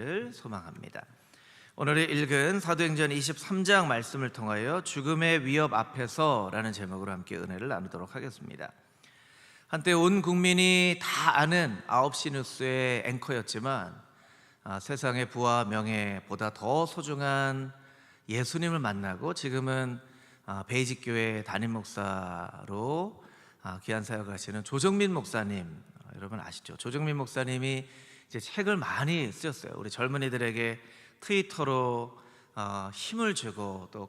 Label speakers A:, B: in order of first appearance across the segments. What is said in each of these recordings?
A: 를 소망합니다. 오늘 읽은 사도행전 23장 말씀을 통하여 죽음의 위협 앞에서 라는 제목으로 함께 은혜를 나누도록 하겠습니다. 한때 온 국민이 다 아는 9시 뉴스의 앵커였지만 세상의 부와 명예보다 더 소중한 예수님을 만나고 지금은 베이직 교회 담임 목사로 귀한 사역하시는 조정민 목사님, 여러분 아시죠? 조정민 목사님이 이제 책을 많이 쓰셨어요. 우리 젊은이들에게 트위터로 힘을 주고 또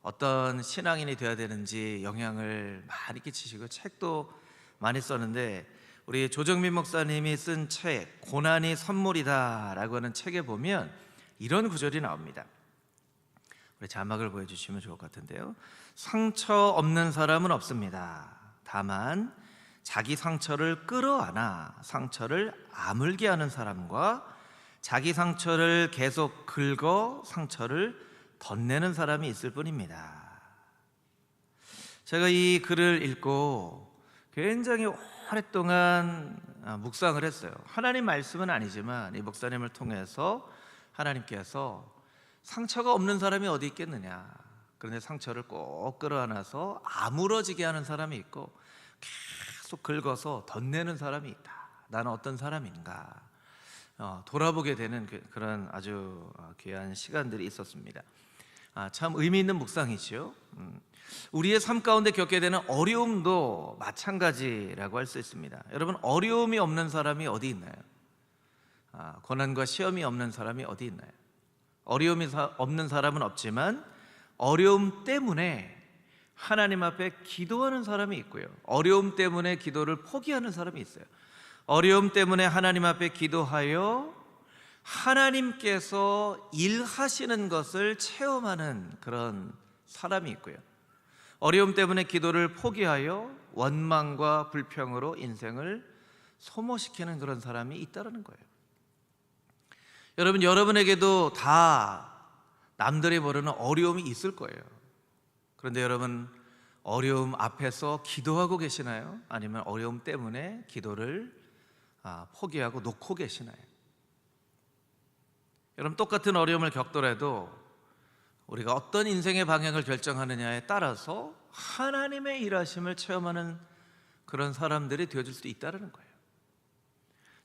A: 어떤 신앙인이 되어야 되는지 영향을 많이 끼치시고 책도 많이 썼는데, 우리 조정민 목사님이 쓴 책 고난이 선물이다 라고 하는 책에 보면 이런 구절이 나옵니다. 우리 자막을 보여주시면 좋을 것 같은데요. 상처 없는 사람은 없습니다. 다만 자기 상처를 끌어안아 상처를 아물게 하는 사람과 자기 상처를 계속 긁어 상처를 덧내는 사람이 있을 뿐입니다. 제가 이 글을 읽고 굉장히 오랫동안 묵상을 했어요. 하나님 말씀은 아니지만 이 목사님을 통해서 하나님께서 상처가 없는 사람이 어디 있겠느냐, 그런데 상처를 꼭 끌어안아서 아물어지게 하는 사람이 있고 계속 긁어서 덧내는 사람이 있다. 나는 어떤 사람인가 돌아보게 되는 그런 아주 귀한 시간들이 있었습니다. 참 의미 있는 묵상이죠. 우리의 삶 가운데 겪게 되는 어려움도 마찬가지라고 할 수 있습니다. 여러분, 어려움이 없는 사람이 어디 있나요? 고난과 시험이 없는 사람이 어디 있나요? 어려움이 없는 사람은 없지만 어려움 때문에 하나님 앞에 기도하는 사람이 있고요, 어려움 때문에 기도를 포기하는 사람이 있어요. 어려움 때문에 하나님 앞에 기도하여 하나님께서 일하시는 것을 체험하는 그런 사람이 있고요, 어려움 때문에 기도를 포기하여 원망과 불평으로 인생을 소모시키는 그런 사람이 있다는 거예요. 여러분, 여러분에게도 다 남들이 모르는 어려움이 있을 거예요. 그런데 여러분, 어려움 앞에서 기도하고 계시나요? 아니면 어려움 때문에 기도를 포기하고 놓고 계시나요? 여러분, 똑같은 어려움을 겪더라도 우리가 어떤 인생의 방향을 결정하느냐에 따라서 하나님의 일하심을 체험하는 그런 사람들이 되어줄 수도 있다는 거예요.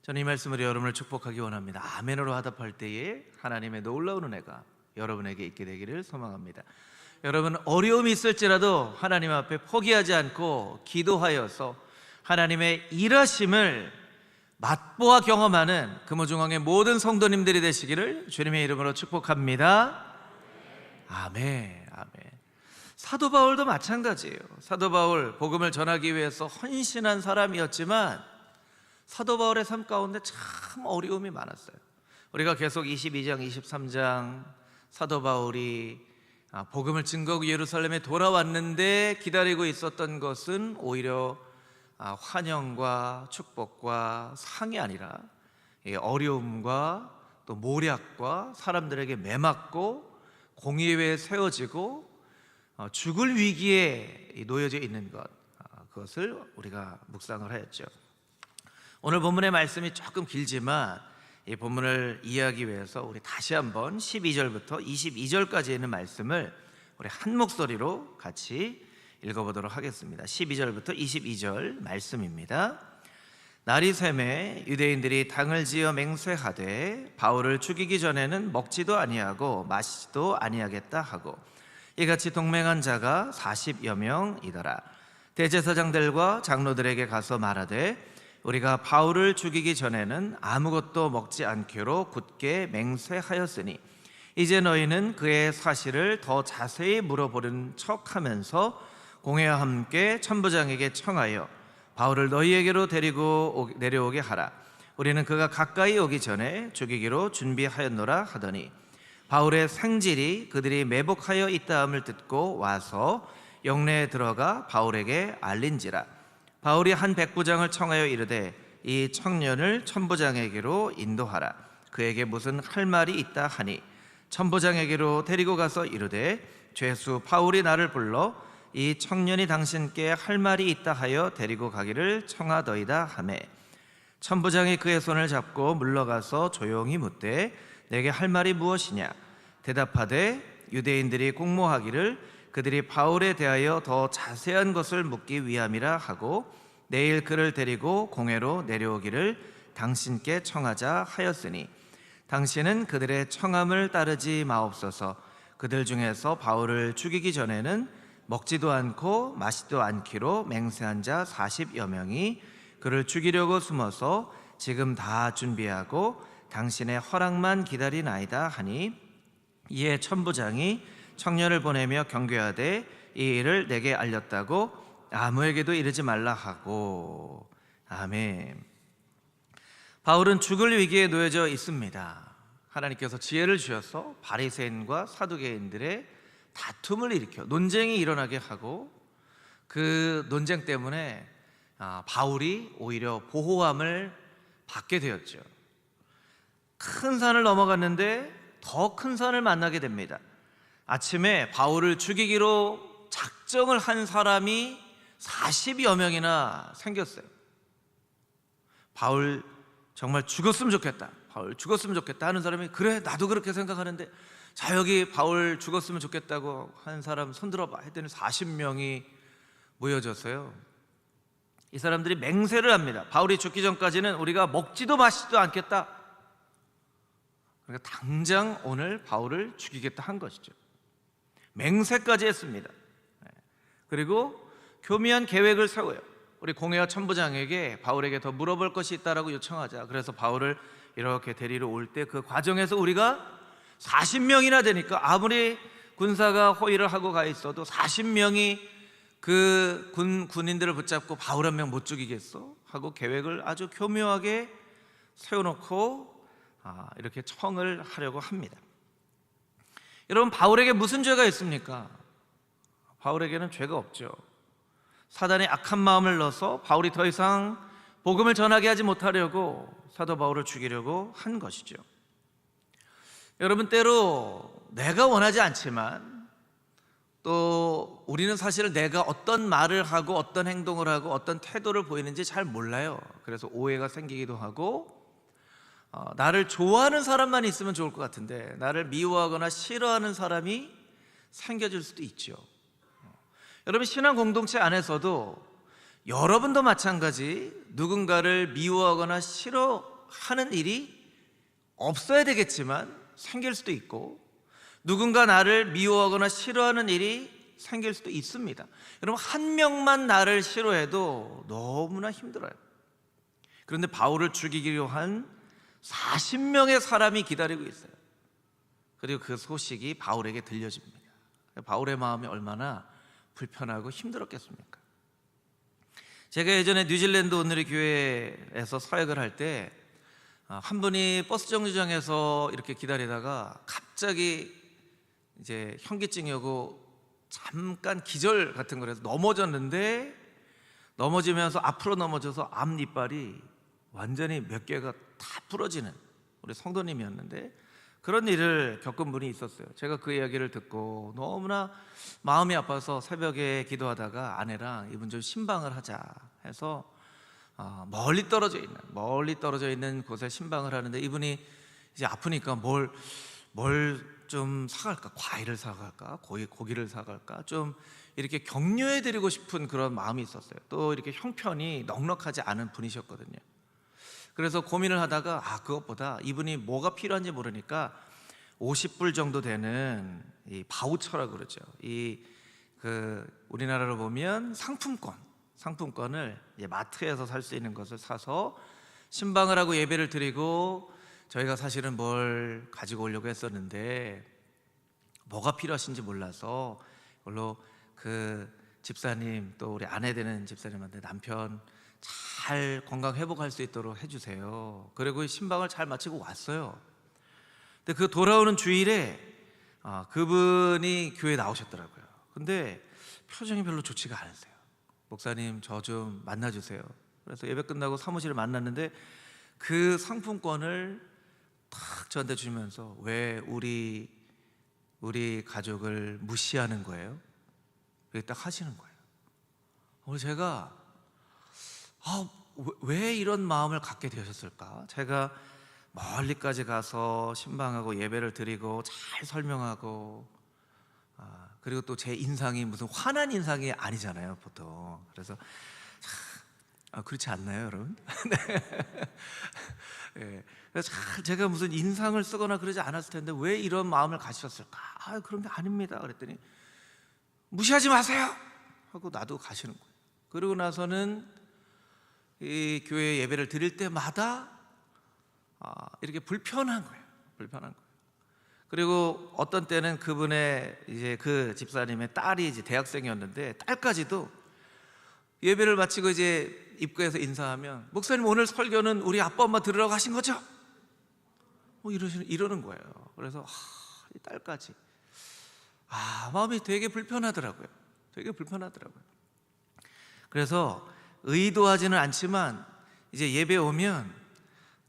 A: 저는 이 말씀으로 여러분을 축복하기 원합니다. 아멘으로 화답할 때에 하나님의 놀라운 은혜가 여러분에게 있게 되기를 소망합니다. 여러분, 어려움이 있을지라도 하나님 앞에 포기하지 않고 기도하여서 하나님의 일하심을 맛보아 경험하는 금호중앙의 모든 성도님들이 되시기를 주님의 이름으로 축복합니다. 아멘, 아멘. 사도 바울도 마찬가지예요. 사도 바울, 복음을 전하기 위해서 헌신한 사람이었지만 사도 바울의 삶 가운데 참 어려움이 많았어요. 우리가 계속 22장, 23장 사도 바울이 복음을 증거하고 예루살렘에 돌아왔는데 기다리고 있었던 것은 오히려 환영과 축복과 상이 아니라 어려움과 또 모략과 사람들에게 매맞고 공의회에 세워지고 죽을 위기에 놓여져 있는 것, 그것을 우리가 묵상을 하였죠. 오늘 본문의 말씀이 조금 길지만 이 본문을 이해하기 위해서 우리 다시 한번 12절부터 22절까지 있는 말씀을 우리 한 목소리로 같이 읽어보도록 하겠습니다. 12절부터 22절 말씀입니다. 날이 새매 유대인들이 당을 지어 맹세하되 바울을 죽이기 전에는 먹지도 아니하고 마시지도 아니하겠다 하고 이같이 동맹한 자가 40여 명이더라. 대제사장들과 장로들에게 가서 말하되 우리가 바울을 죽이기 전에는 아무것도 먹지 않기로 굳게 맹세하였으니 이제 너희는 그의 사실을 더 자세히 물어보는 척하면서 공회와 함께 천부장에게 청하여 바울을 너희에게로 데리고 내려오게 하라. 우리는 그가 가까이 오기 전에 죽이기로 준비하였노라 하더니 바울의 생질이 그들이 매복하여 있다함을 듣고 와서 영내에 들어가 바울에게 알린지라. 바울이 한 백부장을 청하여 이르되 이 청년을 천부장에게로 인도하라. 그에게 무슨 할 말이 있다 하니 천부장에게로 데리고 가서 이르되 죄수 바울이 나를 불러 이 청년이 당신께 할 말이 있다 하여 데리고 가기를 청하더이다 하매 천부장이 그의 손을 잡고 물러가서 조용히 묻되 내게 할 말이 무엇이냐? 대답하되 유대인들이 공모하기를 그들이 바울에 대하여 더 자세한 것을 묻기 위함이라 하고 내일 그를 데리고 공회로 내려오기를 당신께 청하자 하였으니 당신은 그들의 청함을 따르지 마옵소서. 그들 중에서 바울을 죽이기 전에는 먹지도 않고 마시지도 않기로 맹세한 자 40여 명이 그를 죽이려고 숨어서 지금 다 준비하고 당신의 허락만 기다리나이다 하니 이에 천부장이 청년을 보내며 경계하되 이 일을 내게 알렸다고 아무에게도 이르지 말라 하고. 아멘. 바울은 죽을 위기에 놓여져 있습니다. 하나님께서 지혜를 주셔서 바리새인과 사두개인들의 다툼을 일으켜 논쟁이 일어나게 하고 그 논쟁 때문에 바울이 오히려 보호함을 받게 되었죠. 큰 산을 넘어갔는데 더 큰 산을 만나게 됩니다. 아침에 바울을 죽이기로 작정을 한 사람이 40여 명이나 생겼어요. 바울 정말 죽었으면 좋겠다, 바울 죽었으면 좋겠다 하는 사람이 그래 나도 그렇게 생각하는데 자 여기 바울 죽었으면 좋겠다고 하는 사람 손 들어봐 했더니 40명이 모여졌어요. 이 사람들이 맹세를 합니다. 바울이 죽기 전까지는 우리가 먹지도 마시지도 않겠다. 그러니까 당장 오늘 바울을 죽이겠다 한 것이죠. 맹세까지 했습니다. 그리고 교묘한 계획을 세워요. 우리 공회와 천부장에게 바울에게 더 물어볼 것이 있다라고 요청하자. 그래서 바울을 이렇게 데리러 올 때 그 과정에서 우리가 40명이나 되니까 아무리 군사가 호위를 하고 가 있어도 40명이 그 군인들을 붙잡고 바울 한 명 못 죽이겠어? 하고 계획을 아주 교묘하게 세워놓고 이렇게 청을 하려고 합니다. 여러분, 바울에게 무슨 죄가 있습니까? 바울에게는 죄가 없죠. 사단의 악한 마음을 넣어서 바울이 더 이상 복음을 전하게 하지 못하려고 사도 바울을 죽이려고 한 것이죠. 여러분, 때로 내가 원하지 않지만 또 우리는 사실 내가 어떤 말을 하고 어떤 행동을 하고 어떤 태도를 보이는지 잘 몰라요. 그래서 오해가 생기기도 하고 나를 좋아하는 사람만 있으면 좋을 것 같은데 나를 미워하거나 싫어하는 사람이 생겨질 수도 있죠. 여러분, 신앙 공동체 안에서도 여러분도 마찬가지 누군가를 미워하거나 싫어하는 일이 없어야 되겠지만 생길 수도 있고 누군가 나를 미워하거나 싫어하는 일이 생길 수도 있습니다. 여러분, 한 명만 나를 싫어해도 너무나 힘들어요. 그런데 바울을 죽이기로 한 40명의 사람이 기다리고 있어요. 그리고 그 소식이 바울에게 들려집니다. 바울의 마음이 얼마나 불편하고 힘들었겠습니까? 제가 예전에 뉴질랜드 온누리 교회에서 사역을 할 때 한 분이 버스 정류장에서 이렇게 기다리다가 갑자기 이제 현기증이 오고 잠깐 기절 같은 걸 해서 넘어졌는데 넘어지면서 앞으로 넘어져서 앞니빨이 완전히 몇 개가 다 부러지는 우리 성도님이었는데 그런 일을 겪은 분이 있었어요. 제가 그 이야기를 듣고 너무나 마음이 아파서 새벽에 기도하다가 아내랑 이분 좀 신방을 하자 해서 멀리 떨어져 있는 곳에 신방을 하는데 이분이 이제 아프니까 뭘 좀 사갈까? 과일을 사갈까? 고기를 사갈까? 좀 이렇게 격려해드리고 싶은 그런 마음이 있었어요. 또 이렇게 형편이 넉넉하지 않은 분이셨거든요. 그래서 고민을 하다가 그것보다 이분이 뭐가 필요한지 모르니까 50불 정도 되는 이 바우처라고 그러죠. 우리나라로 보면 상품권을 이제 마트에서 살 수 있는 것을 사서 신방을 하고 예배를 드리고 저희가 사실은 뭘 가지고 오려고 했었는데 뭐가 필요하신지 몰라서 이걸로 그 집사님 또 우리 아내 되는 집사님한테 남편 잘 건강 회복할 수 있도록 해주세요. 그리고 신방을 잘 마치고 왔어요. 근데 그 돌아오는 주일에 그분이 교회에 나오셨더라고요. 근데 표정이 별로 좋지가 않으세요. 목사님, 저 좀 만나주세요. 그래서 예배 끝나고 사무실을 만났는데 그 상품권을 탁 저한테 주면서 왜 우리 가족을 무시하는 거예요? 그렇게 딱 하시는 거예요. 제가 왜 이런 마음을 갖게 되셨을까? 제가 멀리까지 가서 신방하고 예배를 드리고 잘 설명하고, 그리고 또 제 인상이 무슨 환한 인상이 아니잖아요, 보통. 그래서 그렇지 않나요, 여러분? 네. 그래서 제가 무슨 인상을 쓰거나 그러지 않았을 텐데 왜 이런 마음을 가지셨을까? 그런 게 아닙니다. 그랬더니 무시하지 마세요 하고 놔두고 가시는 거예요. 그러고 나서는 이 교회 예배를 드릴 때마다 이렇게 불편한 거예요. 불편한 거예요. 그리고 어떤 때는 그분의 이제 그 집사님의 딸이 이제 대학생이었는데, 딸까지도 예배를 마치고 이제 입구에서 인사하면, 목사님 오늘 설교는 우리 아빠 엄마 들으라고 하신 거죠? 이러는 거예요. 그래서 이 딸까지 마음이 되게 불편하더라고요. 되게 불편하더라고요. 그래서 의도하지는 않지만 이제 예배 오면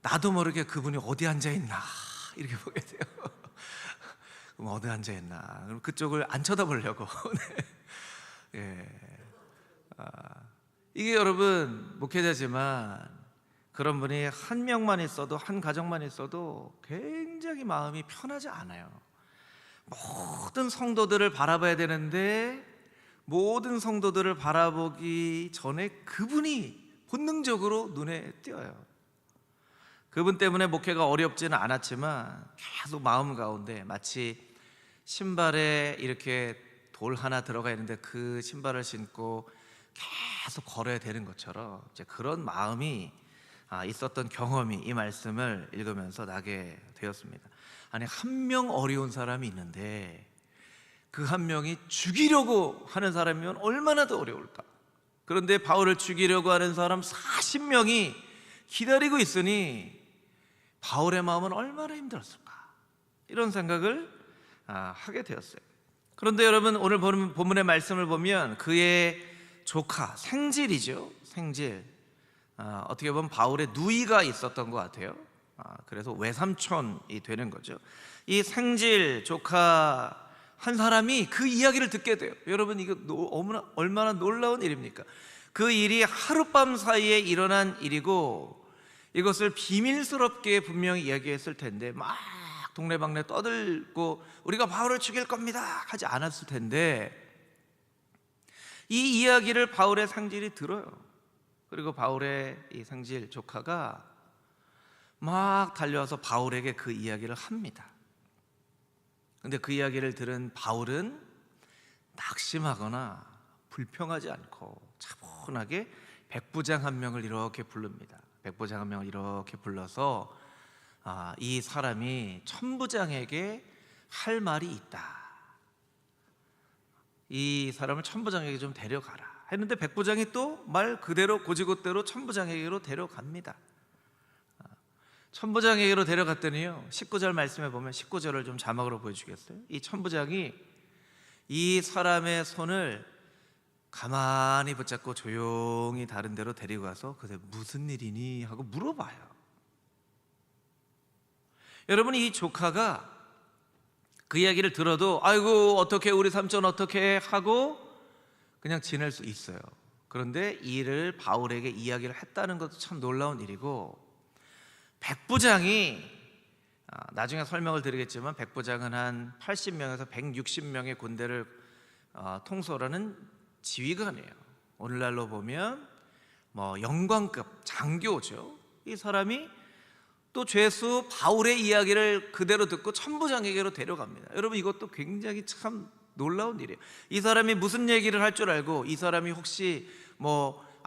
A: 나도 모르게 그분이 어디 앉아 있나 이렇게 보게 돼요. 그럼 어디 앉아 있나? 그럼 그쪽을 안 쳐다보려고. 네. 예. 이게 여러분 목회자지만 그런 분이 한 명만 있어도, 한 가정만 있어도 굉장히 마음이 편하지 않아요. 모든 성도들을 바라봐야 되는데 모든 성도들을 바라보기 전에 그분이 본능적으로 눈에 띄어요. 그분 때문에 목회가 어렵지는 않았지만 계속 마음 가운데 마치 신발에 이렇게 돌 하나 들어가 있는데 그 신발을 신고 계속 걸어야 되는 것처럼 이제 그런 마음이 있었던 경험이 이 말씀을 읽으면서 나게 되었습니다. 아니, 한 명 어려운 사람이 있는데 그 한 명이 죽이려고 하는 사람이면 얼마나 더 어려울까. 그런데 바울을 죽이려고 하는 사람 40명이 기다리고 있으니 바울의 마음은 얼마나 힘들었을까, 이런 생각을 하게 되었어요. 그런데 여러분, 오늘 본문의 말씀을 보면 그의 조카, 생질이죠. 생질, 어떻게 보면 바울의 누이가 있었던 것 같아요. 그래서 외삼촌이 되는 거죠. 이 생질 조카 한 사람이 그 이야기를 듣게 돼요. 여러분, 이거 얼마나 놀라운 일입니까? 그 일이 하룻밤 사이에 일어난 일이고 이것을 비밀스럽게 분명히 이야기했을 텐데 막 동네방네 떠들고 우리가 바울을 죽일 겁니다 하지 않았을 텐데, 이 이야기를 바울의 상질이 들어요. 그리고 바울의 이 상질 조카가 막 달려와서 바울에게 그 이야기를 합니다. 근데 그 이야기를 들은 바울은 낙심하거나 불평하지 않고 차분하게 백부장 한 명을 이렇게 부릅니다. 백부장 한 명을 이렇게 불러서 이 사람이 천부장에게 할 말이 있다, 이 사람을 천부장에게 좀 데려가라 했는데 백부장이 또 말 그대로 고지곳대로 천부장에게로 데려갑니다. 천부장에게로 데려갔더니요, 19절 말씀에 보면, 19절을 좀 자막으로 보여주겠어요? 이 천부장이 이 사람의 손을 가만히 붙잡고 조용히 다른 데로 데리고 가서 그새 무슨 일이니 하고 물어봐요. 여러분, 이 조카가 그 이야기를 들어도 아이고 어떻게 우리 삼촌 어떻게 하고 그냥 지낼 수 있어요. 그런데 이 일을 바울에게 이야기를 했다는 것도 참 놀라운 일이고, 백부장이 나중에 설명을 드리겠지만 백부장은 한 80명에서 160명의 군대를 통솔하는 지휘관이에요. 오늘날로 보면 영관급 장교죠. 이 사람이 또 죄수 바울의 이야기를 그대로 듣고 천부장에게로 데려갑니다. 여러분, 이것도 굉장히 참 놀라운 일이에요. 이 사람이 무슨 얘기를 할 줄 알고, 이 사람이 혹시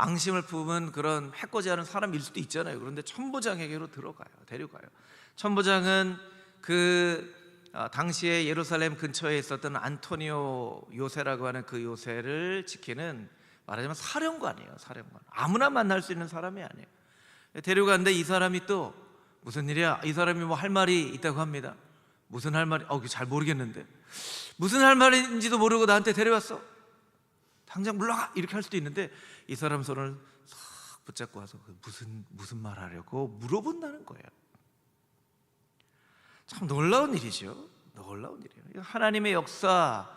A: 앙심을 품은 그런 해코지하는 사람일 수도 있잖아요. 그런데 천부장에게로 데려가요. 천부장은 그 당시에 예루살렘 근처에 있었던 안토니오 요새라고 하는 그 요새를 지키는, 말하자면 사령관이에요. 사령관. 아무나 만날 수 있는 사람이 아니에요. 데려갔는데 이 사람이 또 무슨 일이야? 이 사람이 할 말이 있다고 합니다. 무슨 할 말이? 잘 모르겠는데 무슨 할 말인지도 모르고 나한테 데려왔어. 당장 물러가! 이렇게 할 수도 있는데 이 사람 손을 싹 붙잡고 와서 무슨 말 하려고 물어본다는 거예요. 참 놀라운 일이죠. 놀라운 일이에요. 하나님의 역사라고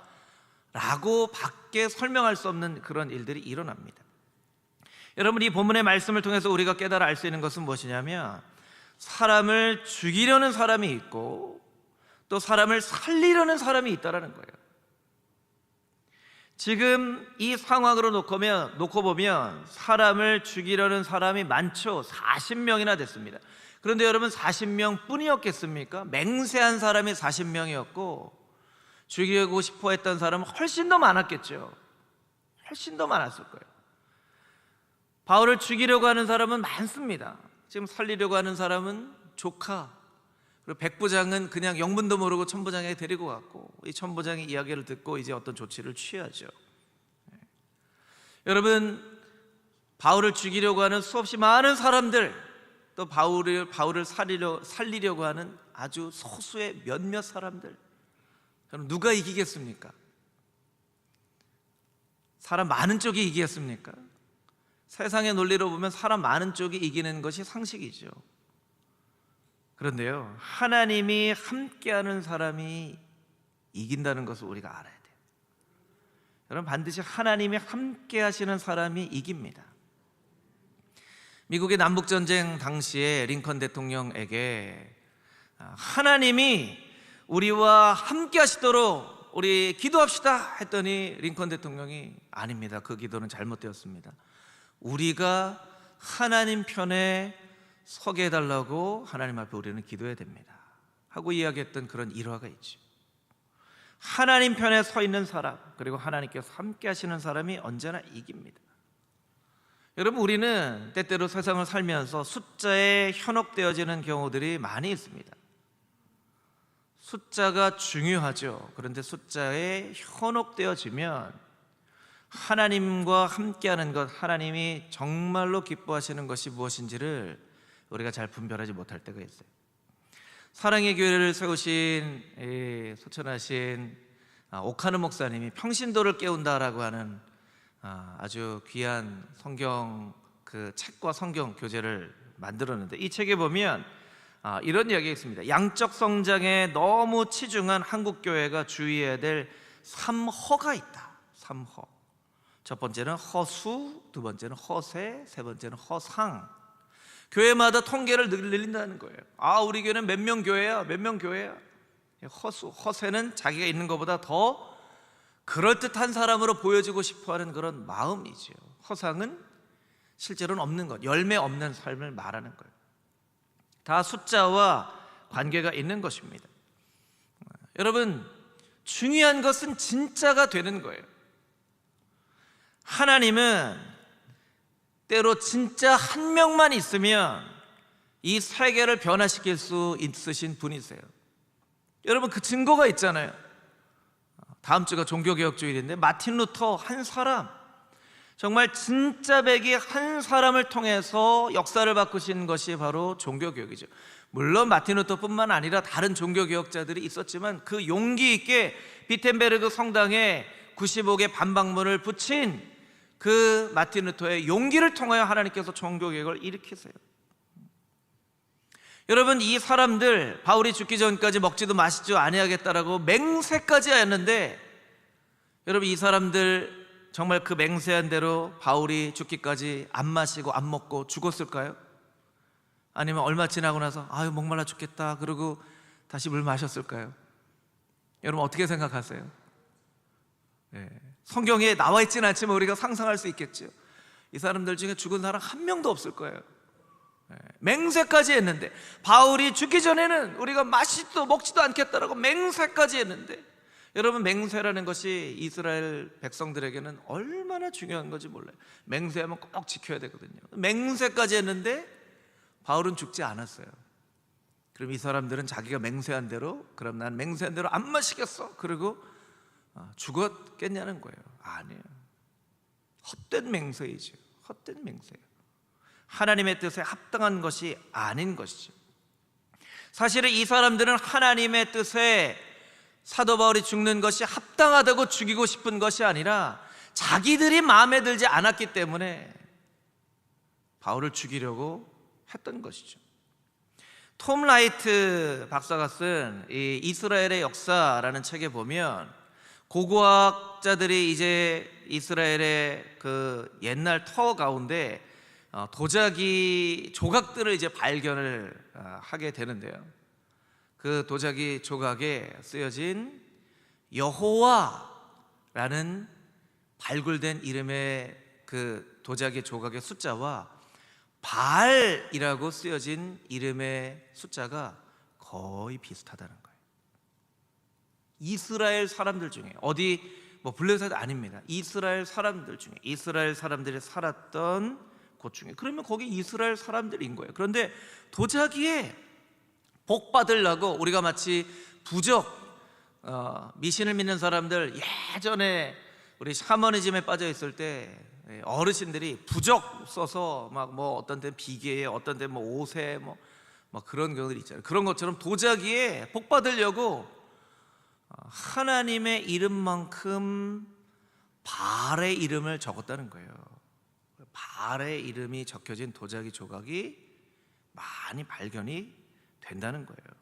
A: 밖에 설명할 수 없는 그런 일들이 일어납니다. 여러분, 이 본문의 말씀을 통해서 우리가 깨달아 알 수 있는 것은 무엇이냐면, 사람을 죽이려는 사람이 있고 또 사람을 살리려는 사람이 있다라는 거예요. 지금 이 상황으로 놓고 보면 사람을 죽이려는 사람이 많죠. 40명이나 됐습니다. 그런데 여러분, 40명 뿐이었겠습니까? 맹세한 사람이 40명이었고 죽이고 싶어 했던 사람은 훨씬 더 많았겠죠. 훨씬 더 많았을 거예요. 바울을 죽이려고 하는 사람은 많습니다. 지금 살리려고 하는 사람은 조카, 그리고 백부장은 그냥 영문도 모르고 천부장에게 데리고 갔고, 이 천부장의 이야기를 듣고 이제 어떤 조치를 취하죠. 여러분, 바울을 죽이려고 하는 수없이 많은 사람들, 또 바울을 살리려고 하는 아주 소수의 몇몇 사람들, 그럼 누가 이기겠습니까? 사람 많은 쪽이 이기겠습니까? 세상의 논리로 보면 사람 많은 쪽이 이기는 것이 상식이죠. 그런데요, 하나님이 함께하는 사람이 이긴다는 것을 우리가 알아야 돼요. 여러분, 반드시 하나님이 함께하시는 사람이 이깁니다. 미국의 남북전쟁 당시에 링컨 대통령에게 하나님이 우리와 함께하시도록 우리 기도합시다 했더니 링컨 대통령이 아닙니다, 그 기도는 잘못되었습니다, 우리가 하나님 편에 서게 해달라고 하나님 앞에 우리는 기도해야 됩니다 하고 이야기했던 그런 일화가 있죠. 하나님 편에 서 있는 사람, 그리고 하나님께서 함께 하시는 사람이 언제나 이깁니다. 여러분, 우리는 때때로 세상을 살면서 숫자에 현혹되어지는 경우들이 많이 있습니다. 숫자가 중요하죠. 그런데 숫자에 현혹되어지면 하나님과 함께하는 것, 하나님이 정말로 기뻐하시는 것이 무엇인지를 우리가 잘 분별하지 못할 때가 있어요. 사랑의 교회를 세우신 소천하신 오카노 목사님이 평신도를 깨운다라고 하는 아주 귀한 성경 그 책과 성경 교재를 만들었는데, 이 책에 보면 이런 이야기가 있습니다. 양적 성장에 너무 치중한 한국 교회가 주의해야 될 3허가 있다. 3허. 첫 번째는 허수, 두 번째는 허세, 세 번째는 허상. 교회마다 통계를 늘린다는 거예요. 우리 교회는 몇 명 교회야, 몇 명 교회야. 허수, 허세는 자기가 있는 것보다 더 그럴듯한 사람으로 보여주고 싶어하는 그런 마음이죠. 허상은 실제로는 없는 것, 열매 없는 삶을 말하는 거예요. 다 숫자와 관계가 있는 것입니다. 여러분, 중요한 것은 진짜가 되는 거예요. 하나님은 때로 진짜 한 명만 있으면 이 세계를 변화시킬 수 있으신 분이세요. 여러분, 그 증거가 있잖아요. 다음 주가 종교개혁주일인데 마틴 루터 한 사람, 정말 진짜 백이 한 사람을 통해서 역사를 바꾸신 것이 바로 종교개혁이죠. 물론 마틴 루터뿐만 아니라 다른 종교개혁자들이 있었지만 그 용기 있게 비텐베르그 성당에 95개 반박문을 붙인 그 마틴 루터의 용기를 통하여 하나님께서 종교개혁을 일으키세요. 여러분, 이 사람들 바울이 죽기 전까지 먹지도 마시지도 아니하겠다라고 맹세까지 했는데, 여러분, 이 사람들 정말 그 맹세한 대로 바울이 죽기까지 안 마시고 안 먹고 죽었을까요? 아니면 얼마 지나고 나서 목말라 죽겠다 그러고 다시 물 마셨을까요? 여러분, 어떻게 생각하세요? 성경에 나와 있지는 않지만 우리가 상상할 수 있겠죠. 이 사람들 중에 죽은 사람 한 명도 없을 거예요. 맹세까지 했는데, 바울이 죽기 전에는 우리가 마시지도 먹지도 않겠다라고 맹세까지 했는데, 여러분, 맹세라는 것이 이스라엘 백성들에게는 얼마나 중요한 건지 몰라요. 맹세하면 꼭 지켜야 되거든요. 맹세까지 했는데 바울은 죽지 않았어요. 그럼 이 사람들은 자기가 맹세한 대로, 그럼 난 맹세한 대로 안 마시겠어, 그리고 죽었겠냐는 거예요. 아니에요. 헛된 맹세이죠. 헛된 맹세예요. 하나님의 뜻에 합당한 것이 아닌 것이죠. 사실은 이 사람들은 하나님의 뜻에 사도 바울이 죽는 것이 합당하다고 죽이고 싶은 것이 아니라 자기들이 마음에 들지 않았기 때문에 바울을 죽이려고 했던 것이죠. 톰 라이트 박사가 쓴 이 이스라엘의 역사라는 책에 보면, 고고학자들이 이제 이스라엘의 그 옛날 터어 가운데 도자기 조각들을 이제 발견을 하게 되는데요. 그 도자기 조각에 쓰여진 여호와라는 발굴된 이름의 그 도자기 조각의 숫자와 바알이라고 쓰여진 이름의 숫자가 거의 비슷하다는 거예요. 이스라엘 사람들 중에, 어디 블레셋 아닙니다. 이스라엘 사람들 중에, 이스라엘 사람들이 살았던 곳 중에, 그러면 거기 이스라엘 사람들인 거예요. 그런데 도자기에 복 받으려고, 우리가 마치 부적, 미신을 믿는 사람들, 예전에 우리 샤머니즘에 빠져 있을 때 어르신들이 부적 써서 막 어떤 데 비계에, 어떤 데 옷에 그런 경우들이 있잖아요. 그런 것처럼 도자기에 복 받으려고 하나님의 이름만큼 바알의 이름을 적었다는 거예요. 바알의 이름이 적혀진 도자기 조각이 많이 발견이 된다는 거예요.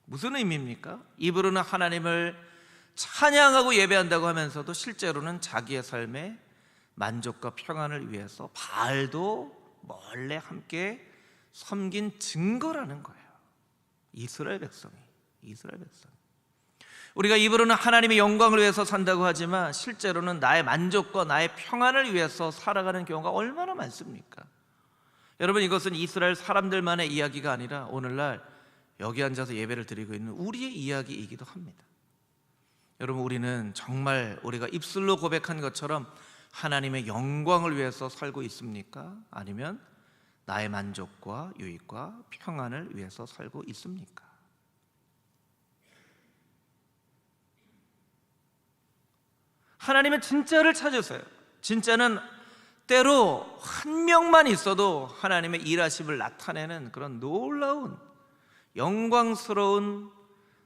A: 무슨 의미입니까? 입으로는 하나님을 찬양하고 예배한다고 하면서도 실제로는 자기의 삶에 만족과 평안을 위해서 바알도 몰래 함께 섬긴 증거라는 거예요. 이스라엘 백성이. 우리가 입으로는 하나님의 영광을 위해서 산다고 하지만 실제로는 나의 만족과 나의 평안을 위해서 살아가는 경우가 얼마나 많습니까? 여러분, 이것은 이스라엘 사람들만의 이야기가 아니라 오늘날 여기 앉아서 예배를 드리고 있는 우리의 이야기이기도 합니다. 여러분, 우리는 정말 우리가 입술로 고백한 것처럼 하나님의 영광을 위해서 살고 있습니까? 아니면 나의 만족과 유익과 평안을 위해서 살고 있습니까? 하나님의 진짜를 찾으세요. 진짜는 때로 한 명만 있어도 하나님의 일하심을 나타내는 그런 놀라운 영광스러운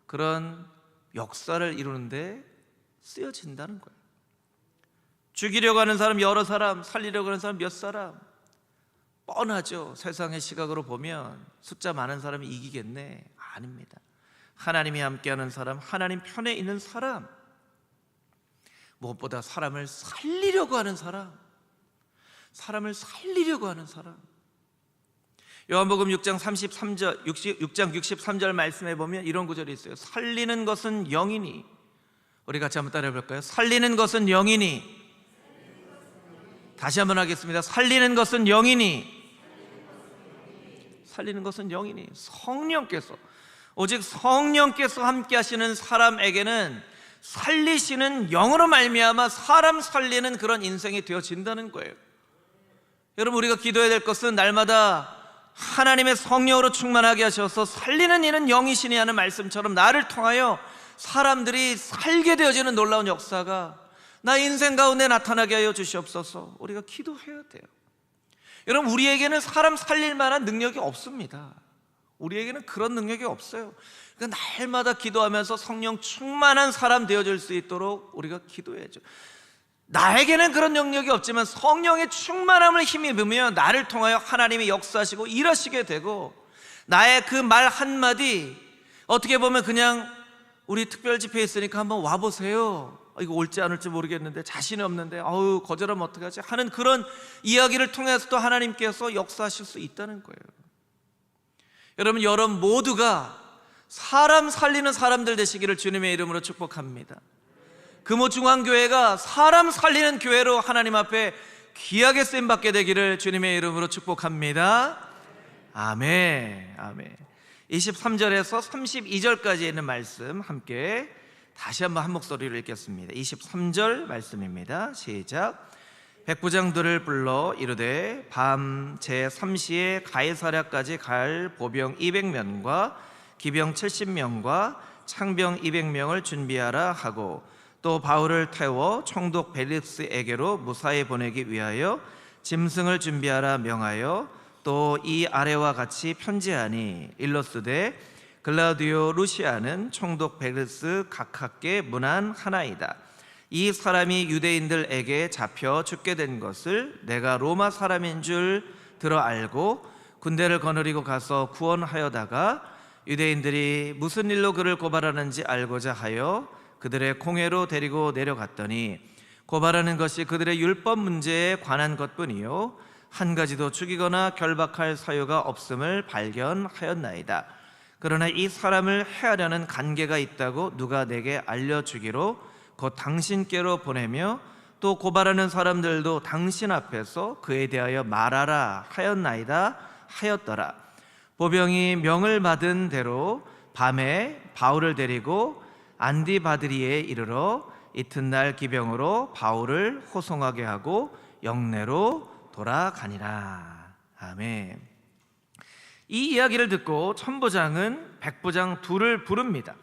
A: 그런 역사를 이루는데 쓰여진다는 거예요. 죽이려고 하는 사람 여러 사람, 살리려고 하는 사람 몇 사람, 뻔하죠. 세상의 시각으로 보면 숫자 많은 사람이 이기겠네. 아닙니다. 하나님이 함께하는 사람, 하나님 편에 있는 사람, 무엇보다 사람을 살리려고 하는 사람, 사람을 살리려고 하는 사람. 요한복음 6장 63절 말씀해 보면 이런 구절이 있어요. 살리는 것은 영이니. 우리 같이 한번 따라해 볼까요? 살리는 것은 영이니. 다시 한번 하겠습니다. 살리는 것은 영이니. 살리는 것은 영이니. 성령께서, 오직 성령께서 함께 하시는 사람에게는 살리시는 영으로 말미암아 사람 살리는 그런 인생이 되어진다는 거예요. 여러분, 우리가 기도해야 될 것은 날마다 하나님의 성령으로 충만하게 하셔서 살리는 이는 영이시니 하는 말씀처럼 나를 통하여 사람들이 살게 되어지는 놀라운 역사가 나 인생 가운데 나타나게 하여 주시옵소서. 우리가 기도해야 돼요. 여러분, 우리에게는 사람 살릴 만한 능력이 없습니다. 우리에게는 그런 능력이 없어요. 그러니까 날마다 기도하면서 성령 충만한 사람 되어줄 수 있도록 우리가 기도해야죠. 나에게는 그런 능력이 없지만 성령의 충만함을 힘입으며 나를 통하여 하나님이 역사하시고 일하시게 되고, 나의 그 말 한마디, 어떻게 보면 그냥 우리 특별 집회에 있으니까 한번 와보세요, 이거 올지 안 올지 모르겠는데 자신이 없는데 거절하면 어떡하지 하는 그런 이야기를 통해서도 하나님께서 역사하실 수 있다는 거예요. 여러분 모두가 사람 살리는 사람들 되시기를 주님의 이름으로 축복합니다. 금호중앙교회가 사람 살리는 교회로 하나님 앞에 귀하게 쓰임받게 되기를 주님의 이름으로 축복합니다. 아멘. 아멘. 23절에서 32절까지 있는 말씀 함께 다시 한번 한 목소리로 읽겠습니다. 23절 말씀입니다. 시작. 백부장들을 불러 이르되 밤 제3시에 가이사랴까지 갈 보병 200명과 기병 70명과 창병 200명을 준비하라 하고, 또 바울을 태워 총독 벨리스에게로 무사히 보내기 위하여 짐승을 준비하라 명하여, 또 이 아래와 같이 편지하니 일러스되 글라우디오 루시아는 총독 벨리스 각하께 문안 하나이다. 이 사람이 유대인들에게 잡혀 죽게 된 것을 내가 로마 사람인 줄 들어 알고 군대를 거느리고 가서 구원하여다가 유대인들이 무슨 일로 그를 고발하는지 알고자 하여 그들의 공회로 데리고 내려갔더니 고발하는 것이 그들의 율법 문제에 관한 것뿐이요 한 가지도 죽이거나 결박할 사유가 없음을 발견하였나이다. 그러나 이 사람을 해하려는 간계가 있다고 누가 내게 알려주기로 곧 당신께로 보내며 또 고발하는 사람들도 당신 앞에서 그에 대하여 말하라 하였나이다 하였더라. 보병이 명을 받은 대로 밤에 바울을 데리고 안디바드리에 이르러 이튿날 기병으로 바울을 호송하게 하고 영내로 돌아가니라. 아멘. 이 이야기를 듣고 천부장은 백부장 둘을 부릅니다.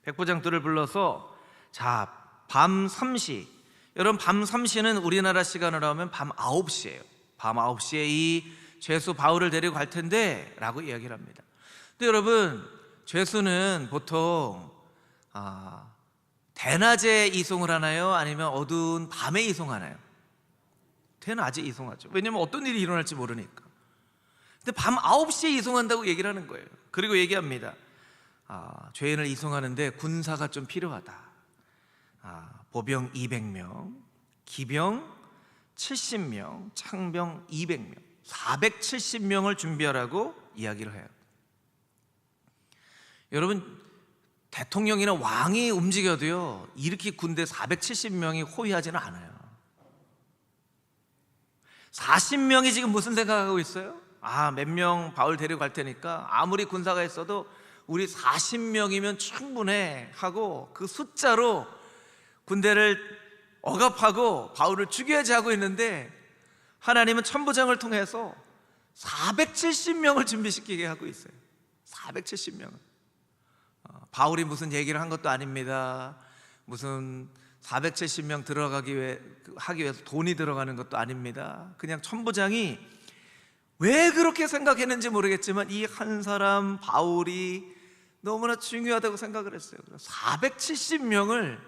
A: 백부장 둘을 불러서 자, 밤 3시, 여러분 밤 3시는 우리나라 시간으로 하면 밤 9시예요. 밤 9시에 이 죄수 바울을 데리고 갈 텐데 라고 이야기를 합니다. 근데 여러분, 죄수는 보통 대낮에 이송을 하나요? 아니면 어두운 밤에 이송하나요? 대낮에 이송하죠. 왜냐면 어떤 일이 일어날지 모르니까. 근데 밤 9시에 이송한다고 얘기를 하는 거예요. 그리고 얘기합니다. 죄인을 이송하는데 군사가 좀 필요하다. 보병 200명, 기병 70명, 창병 200명, 470명을 준비하라고 이야기를 해요. 여러분, 대통령이나 왕이 움직여도요, 이렇게 군대 470명이 호위하지는 않아요. 40명이 지금 무슨 생각하고 있어요? 몇 명 바울 데리고 갈 테니까 아무리 군사가 있어도 우리 40명이면 충분해 하고 그 숫자로 군대를 억압하고 바울을 죽여야지 하고 있는데, 하나님은 천부장을 통해서 470명을 준비시키게 하고 있어요. 470명을. 바울이 무슨 얘기를 한 것도 아닙니다. 무슨 470명 하기 위해서 돈이 들어가는 것도 아닙니다. 그냥 천부장이 왜 그렇게 생각했는지 모르겠지만 이 한 사람 바울이 너무나 중요하다고 생각을 했어요. 470명을,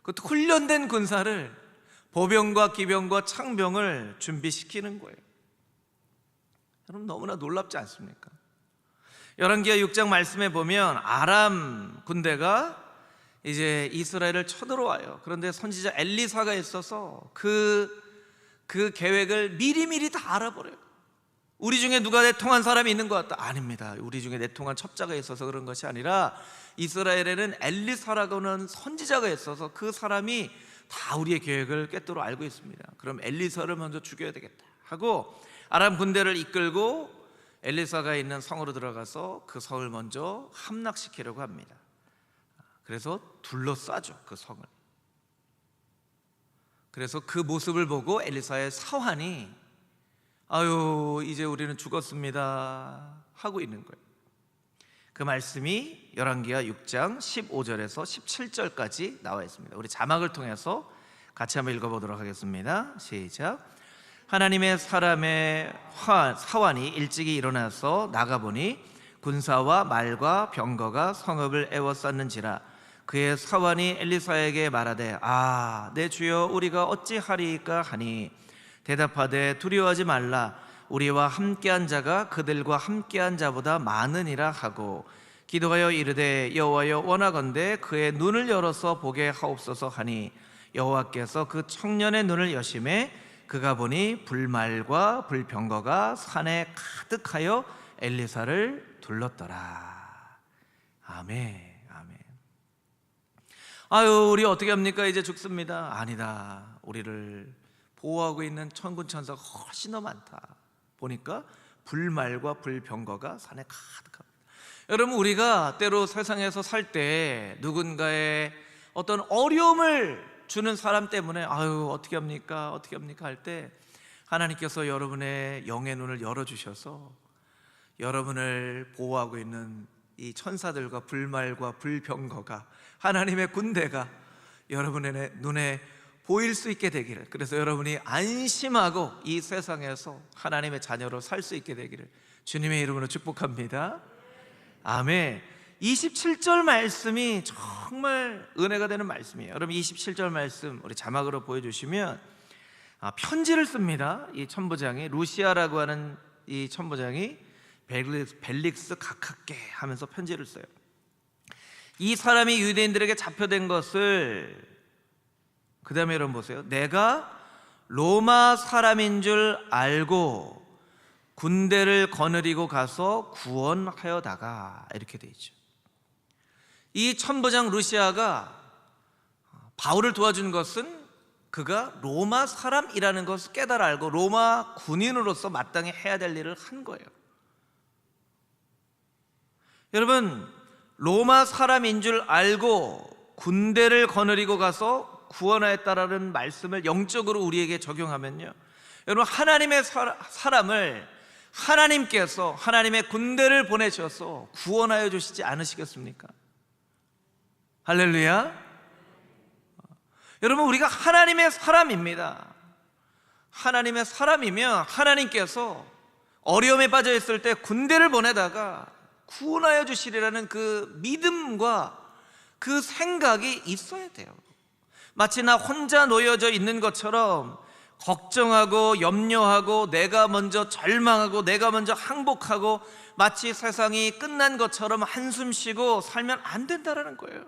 A: 그것도 훈련된 군사를, 보병과 기병과 창병을 준비시키는 거예요. 여러분, 너무나 놀랍지 않습니까? 열왕기하 6장 말씀에 보면 아람 군대가 이제 이스라엘을 쳐들어와요. 그런데 선지자 엘리사가 있어서 그 계획을 미리미리 다 알아버려요. 우리 중에 누가 내통한 사람이 있는 것 같다? 아닙니다. 우리 중에 내통한 첩자가 있어서 그런 것이 아니라 이스라엘에는 엘리사라고 하는 선지자가 있어서 그 사람이 다 우리의 계획을 꿰뚫어 알고 있습니다. 그럼 엘리사를 먼저 죽여야 되겠다 하고 아람 군대를 이끌고 엘리사가 있는 성으로 들어가서 그 성을 먼저 함락시키려고 합니다. 그래서 둘러싸죠, 그 성을. 그래서 그 모습을 보고 엘리사의 사환이 아유, 이제 우리는 죽었습니다 하고 있는 거예요. 그 말씀이 열왕기하 6장 15절에서 17절까지 나와 있습니다. 우리 자막을 통해서 같이 한번 읽어보도록 하겠습니다. 시작. 하나님의 사람의 사환이 일찍이 일어나서 나가보니 군사와 말과 병거가 성읍을 에워쌌는지라. 그의 사환이 엘리사에게 말하되 내 주여, 우리가 어찌하리이까 하니 대답하되 두려워하지 말라. 우리와 함께한 자가 그들과 함께한 자보다 많으니라 하고 기도하여 이르되 여호와여, 원하건대 그의 눈을 열어서 보게 하옵소서 하니 여호와께서 그 청년의 눈을 여심해 그가 보니 불말과 불병거가 산에 가득하여 엘리사를 둘렀더라. 아멘. 아유, 우리 어떻게 합니까? 이제 죽습니다. 아니다. 우리를 보호하고 있는 천군 천사가 훨씬 더 많다. 보니까 불말과 불병거가 산에 가득합니다. 여러분, 우리가 때로 세상에서 살 때 누군가의 어떤 어려움을 주는 사람 때문에 아유, 어떻게 합니까 할 때 하나님께서 여러분의 영의 눈을 열어주셔서 여러분을 보호하고 있는 이 천사들과 불말과 불병거가, 하나님의 군대가 여러분의 눈에 보일 수 있게 되기를, 그래서 여러분이 안심하고 이 세상에서 하나님의 자녀로 살 수 있게 되기를 주님의 이름으로 축복합니다. 아멘. 27절 말씀이 정말 은혜가 되는 말씀이에요. 여러분, 27절 말씀 우리 자막으로 보여주시면 편지를 씁니다. 이 천부장이, 루시아라고 하는 이 천부장이 벨릭스 각하께 하면서 편지를 써요. 이 사람이 유대인들에게 잡혀된 것을, 그 다음에 여러분 보세요. 내가 로마 사람인 줄 알고 군대를 거느리고 가서 구원하여다가, 이렇게 돼 있죠. 이 천부장 루시아가 바울을 도와준 것은 그가 로마 사람이라는 것을 깨달아 알고 로마 군인으로서 마땅히 해야 될 일을 한 거예요. 여러분, 로마 사람인 줄 알고 군대를 거느리고 가서 구원하였다라는 말씀을 영적으로 우리에게 적용하면요, 여러분, 하나님의 사람을 하나님께서 하나님의 군대를 보내셔서 구원하여 주시지 않으시겠습니까? 할렐루야. 여러분, 우리가 하나님의 사람입니다. 하나님의 사람이면 하나님께서 어려움에 빠져 있을 때 군대를 보내다가 구원하여 주시리라는 그 믿음과 그 생각이 있어야 돼요. 마치 나 혼자 놓여져 있는 것처럼 걱정하고 염려하고 내가 먼저 절망하고 내가 먼저 항복하고 마치 세상이 끝난 것처럼 한숨 쉬고 살면 안 된다는 거예요.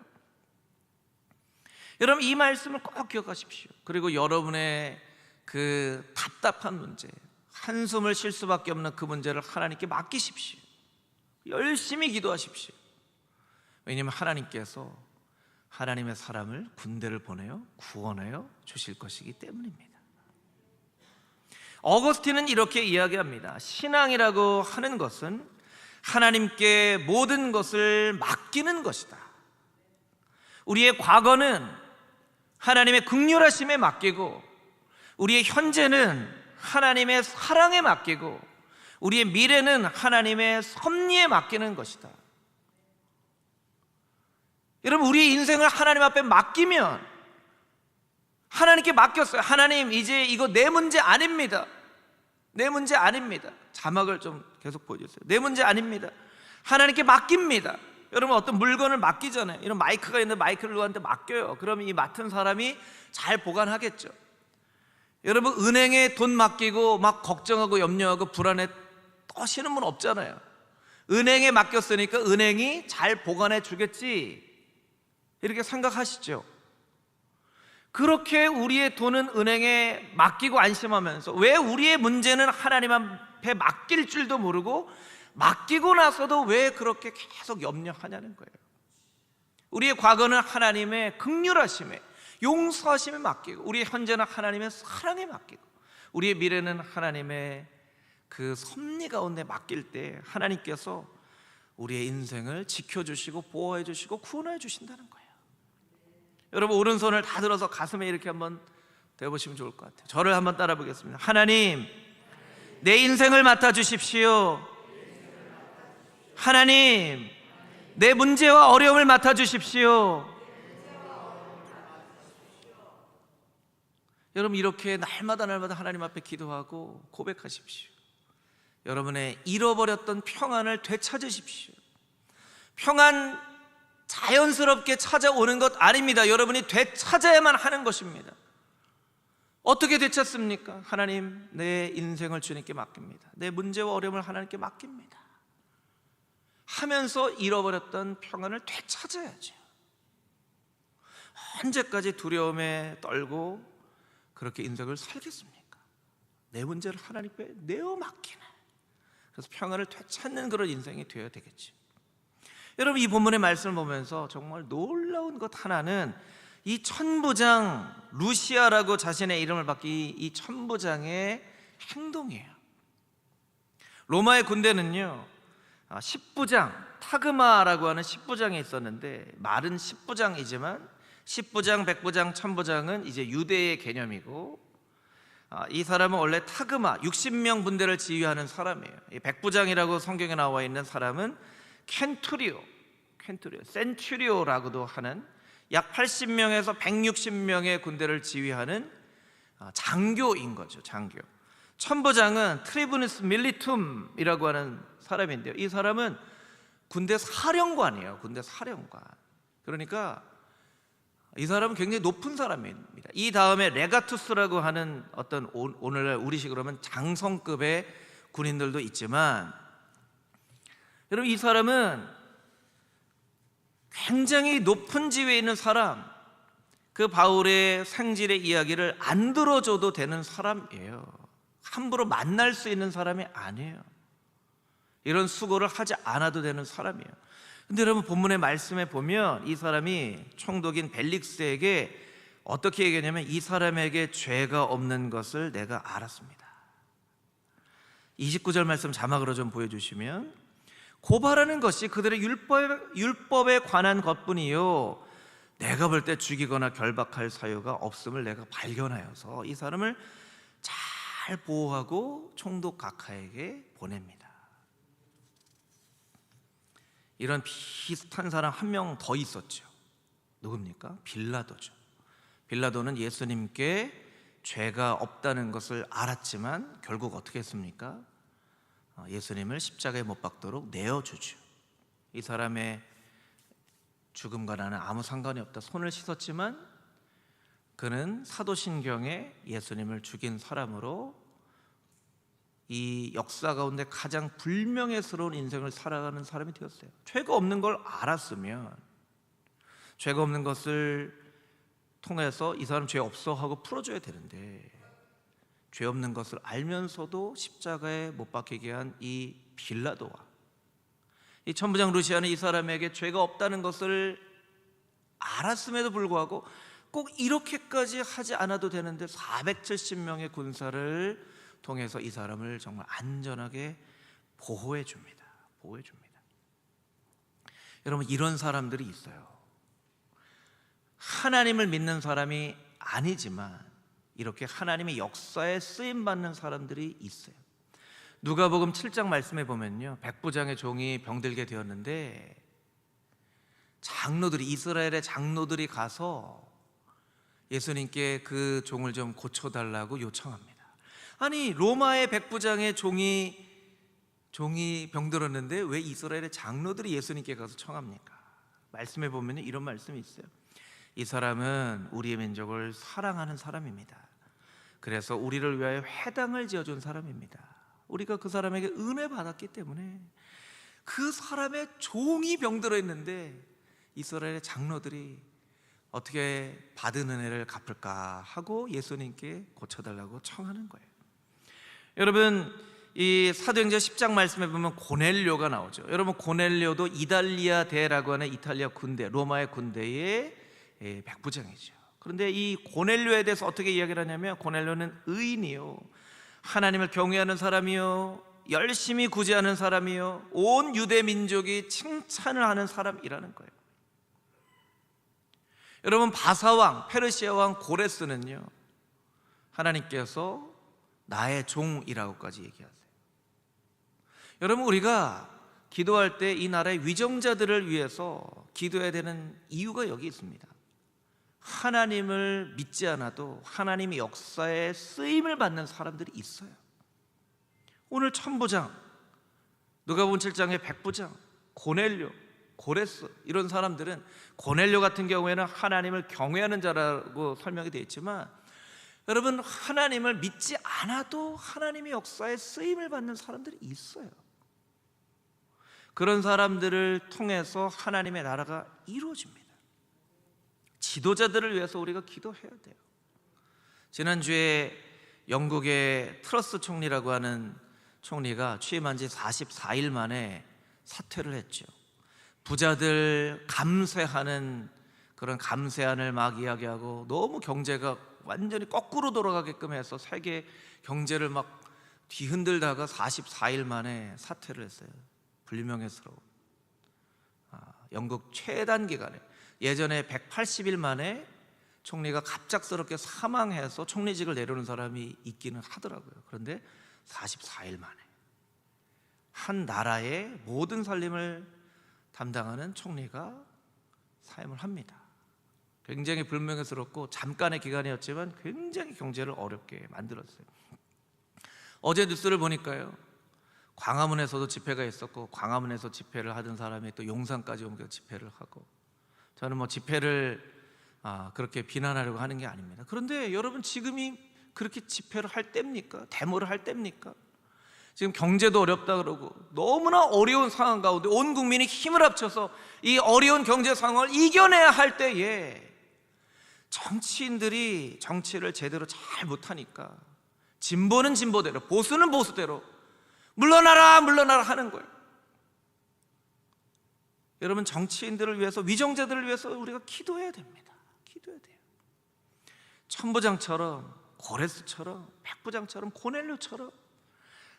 A: 여러분, 이 말씀을 꼭 기억하십시오. 그리고 여러분의 그 답답한 문제, 한숨을 쉴 수밖에 없는 그 문제를 하나님께 맡기십시오. 열심히 기도하십시오. 왜냐하면 하나님께서 하나님의 사람을 군대를 보내어 구원하여 주실 것이기 때문입니다. 어거스틴은 이렇게 이야기합니다. 신앙이라고 하는 것은 하나님께 모든 것을 맡기는 것이다. 우리의 과거는 하나님의 긍휼하심에 맡기고, 우리의 현재는 하나님의 사랑에 맡기고, 우리의 미래는 하나님의 섭리에 맡기는 것이다. 여러분, 우리의 인생을 하나님 앞에 맡기면, 하나님께 맡겼어요. 하나님, 이제 이거 내 문제 아닙니다. 내 문제 아닙니다. 자막을 좀 계속 보여주세요. 내 문제 아닙니다. 하나님께 맡깁니다. 여러분, 어떤 물건을 맡기잖아요. 이런 마이크가 있는데 마이크를 누구한테 맡겨요. 그러면 이 맡은 사람이 잘 보관하겠죠. 여러분, 은행에 돈 맡기고 막 걱정하고 염려하고 불안해 떠시는 분 없잖아요. 은행에 맡겼으니까 은행이 잘 보관해 주겠지, 이렇게 생각하시죠. 그렇게 우리의 돈은 은행에 맡기고 안심하면서, 왜 우리의 문제는 하나님 앞에 맡길 줄도 모르고 맡기고 나서도 왜 그렇게 계속 염려하냐는 거예요. 우리의 과거는 하나님의 긍휼하심에, 용서하심에 맡기고, 우리의 현재는 하나님의 사랑에 맡기고, 우리의 미래는 하나님의 그 섭리 가운데 맡길 때 하나님께서 우리의 인생을 지켜주시고 보호해 주시고 구원해 주신다는 거예요. 여러분, 오른손을 다 들어서 가슴에 이렇게 한번 대보시면 좋을 것 같아요. 저를 한번 따라 보겠습니다. 하나님, 내 인생을 맡아 주십시오. 하나님, 내 문제와 어려움을 맡아 주십시오. 여러분, 이렇게 날마다 하나님 앞에 기도하고 고백하십시오. 여러분의 잃어버렸던 평안을 되찾으십시오. 평안 자연스럽게 찾아오는 것 아닙니다. 여러분이 되찾아야만 하는 것입니다. 어떻게 되찾습니까? 하나님, 내 인생을 주님께 맡깁니다. 내 문제와 어려움을 하나님께 맡깁니다 하면서 잃어버렸던 평안을 되찾아야죠. 언제까지 두려움에 떨고 그렇게 인생을 살겠습니까? 내 문제를 하나님께 내어 맡기는, 그래서 평안을 되찾는 그런 인생이 되어야 되겠죠. 여러분, 이 본문의 말씀을 보면서 정말 놀라운 것 하나는 이 천부장 루시아라고 자신의 이름을 바뀐 이 천부장의 행동이에요. 로마의 군대는요, 10부장, 타그마라고 하는 10부장이 있었는데, 말은 10부장이지만 10부장, 100부장, 1000부장은 이제 유대의 개념이고, 이 사람은 원래 타그마 60명 분대를 지휘하는 사람이에요. 100부장이라고 성경에 나와 있는 사람은 켄투리오, 센츄리오라고도 하는 약 80명에서 160명의 군대를 지휘하는 장교인 거죠. 장교. 천부장은 트리부누스 밀리툼이라고 하는 사람인데요, 이 사람은 군대 사령관이에요. 군대 사령관. 그러니까 이 사람은 굉장히 높은 사람입니다. 이 다음에 레가투스라고 하는 어떤, 오늘날 우리식으로 하면 장성급의 군인들도 있지만, 여러분, 이 사람은 굉장히 높은 지위에 있는 사람, 그 그 바울의 생질의 이야기를 안 들어줘도 되는 사람이에요. 함부로 만날 수 있는 사람이 아니에요. 이런 수고를 하지 않아도 되는 사람이에요. 근데 여러분, 본문의 말씀에 보면 이 사람이 총독인 벨릭스에게 어떻게 얘기하냐면, 이 사람에게 죄가 없는 것을 내가 알았습니다. 29절 말씀 자막으로 좀 보여주시면, 고발하는 것이 그들의 율법에 관한 것뿐이요, 내가 볼 때 죽이거나 결박할 사유가 없음을 내가 발견하여서 이 사람을 잘 보호하고 총독 각하에게 보냅니다. 이런 비슷한 사람 한 명 더 있었죠. 누굽니까? 빌라도죠. 빌라도는 예수님께 죄가 없다는 것을 알았지만 결국 어떻게 했습니까? 예수님을 십자가에 못 박도록 내어주죠. 이 사람의 죽음과 나는 아무 상관이 없다. 손을 씻었지만 그는 사도신경에 예수님을 죽인 사람으로 이 역사 가운데 가장 불명예스러운 인생을 살아가는 사람이 되었어요. 죄가 없는 걸 알았으면, 죄가 없는 것을 통해서 이 사람 죄 없어 하고 풀어줘야 되는데, 죄 없는 것을 알면서도 십자가에 못 박히게 한 이 빌라도와 이 천부장 루시아는 이 사람에게 죄가 없다는 것을 알았음에도 불구하고 꼭 이렇게까지 하지 않아도 되는데 470명의 군사를 통해서 이 사람을 정말 안전하게 보호해 줍니다. 여러분, 이런 사람들이 있어요. 하나님을 믿는 사람이 아니지만 이렇게 하나님의 역사에 쓰임받는 사람들이 있어요. 누가복음 7장 말씀에 보면요, 백부장의 종이 병들게 되었는데 이스라엘의 장로들이 가서 예수님께 그 종을 좀 고쳐달라고 요청합니다. 아니, 로마의 백부장의 종이 병들었는데 왜 이스라엘의 장로들이 예수님께 가서 청합니까? 말씀에 보면 이런 말씀이 있어요. 이 사람은 우리의 민족을 사랑하는 사람입니다. 그래서 우리를 위하여 회당을 지어준 사람입니다. 우리가 그 사람에게 은혜 받았기 때문에 그 사람의 종이 병들어 있는데 이스라엘의 장로들이 어떻게 받은 은혜를 갚을까 하고 예수님께 고쳐달라고 청하는 거예요. 여러분, 이 사도행전 10장 말씀에 보면 고넬료가 나오죠. 여러분, 고넬료도 이달리아 대라고 하는 이탈리아 군대, 로마의 군대의 백부장이죠. 그런데 이 고넬료에 대해서 어떻게 이야기를 하냐면, 고넬료는 의인이요, 하나님을 경외하는 사람이요, 열심히 구제하는 사람이요, 온 유대 민족이 칭찬을 하는 사람이라는 거예요. 여러분, 바사왕, 페르시아 왕 고레스는요, 하나님께서 나의 종이라고까지 얘기하세요. 여러분, 우리가 기도할 때 이 나라의 위정자들을 위해서 기도해야 되는 이유가 여기 있습니다. 하나님을 믿지 않아도 하나님의 역사에 쓰임을 받는 사람들이 있어요. 오늘 천부장, 누가복음 7장의 백부장, 고넬료, 고레스, 이런 사람들은, 고넬료 같은 경우에는 하나님을 경외하는 자라고 설명이 되어 있지만, 여러분, 하나님을 믿지 않아도 하나님의 역사에 쓰임을 받는 사람들이 있어요. 그런 사람들을 통해서 하나님의 나라가 이루어집니다. 지도자들을 위해서 우리가 기도해야 돼요. 지난주에 영국의 트러스 총리라고 하는 총리가 취임한 지 44일 만에 사퇴를 했죠. 부자들 감세하는 그런 감세안을 막 이야기하고 너무 경제가 완전히 거꾸로 돌아가게끔 해서 세계 경제를 막 뒤흔들다가 44일 만에 사퇴를 했어요. 불명예스러운 영국 최단 기간에, 예전에 180일 만에 총리가 갑작스럽게 사망해서 총리직을 내려오는 사람이 있기는 하더라고요. 그런데 44일 만에 한 나라의 모든 살림을 담당하는 총리가 사임을 합니다. 굉장히 불명예스럽고 잠깐의 기간이었지만 굉장히 경제를 어렵게 만들었어요. 어제 뉴스를 보니까요, 광화문에서도 집회가 있었고, 광화문에서 집회를 하던 사람이 또 용산까지 옮겨 집회를 하고, 저는 뭐 집회를 그렇게 비난하려고 하는 게 아닙니다. 그런데 여러분, 지금이 그렇게 집회를 할 때입니까? 데모를 할 때입니까? 지금 경제도 어렵다 그러고 너무나 어려운 상황 가운데 온 국민이 힘을 합쳐서 이 어려운 경제 상황을 이겨내야 할 때에 정치인들이 정치를 제대로 잘 못하니까 진보는 진보대로, 보수는 보수대로 물러나라 물러나라 하는 거예요. 여러분, 정치인들을 위해서, 위정자들을 위해서 우리가 기도해야 됩니다. 기도해야 돼요. 천부장처럼, 고레스처럼, 백부장처럼, 고넬료처럼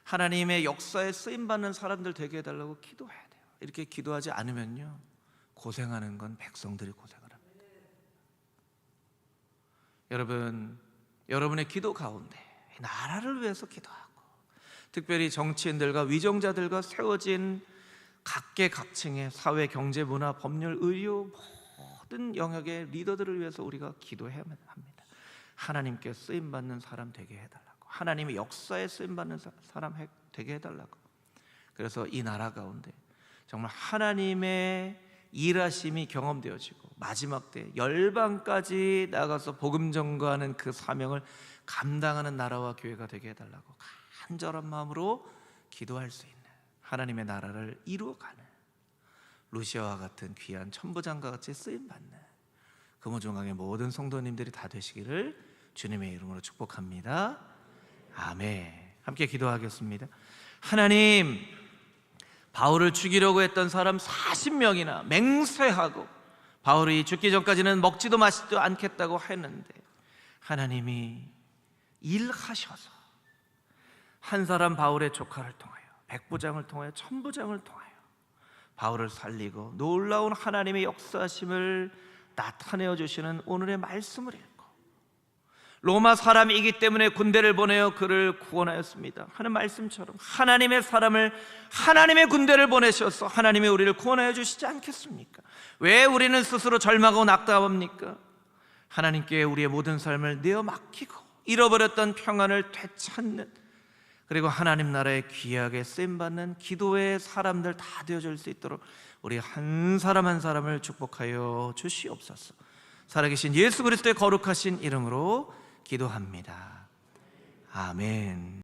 A: 하나님의 역사에 쓰임받는 사람들 되게 해달라고 기도해야 돼요. 이렇게 기도하지 않으면요, 고생하는 건 백성들이 고생을 합니다. 여러분, 여러분의 기도 가운데 나라를 위해서 기도하고, 특별히 정치인들과 위정자들과 세워진 각계각층의 사회, 경제, 문화, 법률, 의료 모든 영역의 리더들을 위해서 우리가 기도해야만 합니다. 하나님께 쓰임받는 사람 되게 해달라고, 하나님의 역사에 쓰임받는 사람 되게 해달라고. 그래서 이 나라 가운데 정말 하나님의 일하심이 경험되어지고 마지막 때 열방까지 나가서 복음 전거하는 그 사명을 감당하는 나라와 교회가 되게 해달라고 간절한 마음으로 기도할 수 있는, 하나님의 나라를 이루어가는 루시아와 같은 귀한 천부장과 같이 쓰임받는 금호중앙의 모든 성도님들이 다 되시기를 주님의 이름으로 축복합니다. 아멘. 함께 기도하겠습니다. 하나님, 바울을 죽이려고 했던 사람 40명이나 맹세하고 바울이 죽기 전까지는 먹지도 마시지도 않겠다고 했는데 하나님이 일하셔서 한 사람 바울의 조카를 통하여, 백부장을 통하여, 천부장을 통하여 바울을 살리고 놀라운 하나님의 역사심을 나타내어 주시는 오늘의 말씀을 읽고, 로마 사람이기 때문에 군대를 보내어 그를 구원하였습니다 하는 말씀처럼 하나님의 사람을, 하나님의 군대를 보내셔서 하나님이 우리를 구원하여 주시지 않겠습니까? 왜 우리는 스스로 절망하고 낙담합니까? 하나님께 우리의 모든 삶을 내어 맡기고 잃어버렸던 평안을 되찾는, 그리고 하나님 나라에 귀하게 쓰임받는 기도의 사람들 다 되어줄 수 있도록 우리 한 사람 한 사람을 축복하여 주시옵소서. 살아계신 예수 그리스도의 거룩하신 이름으로 기도합니다. 아멘.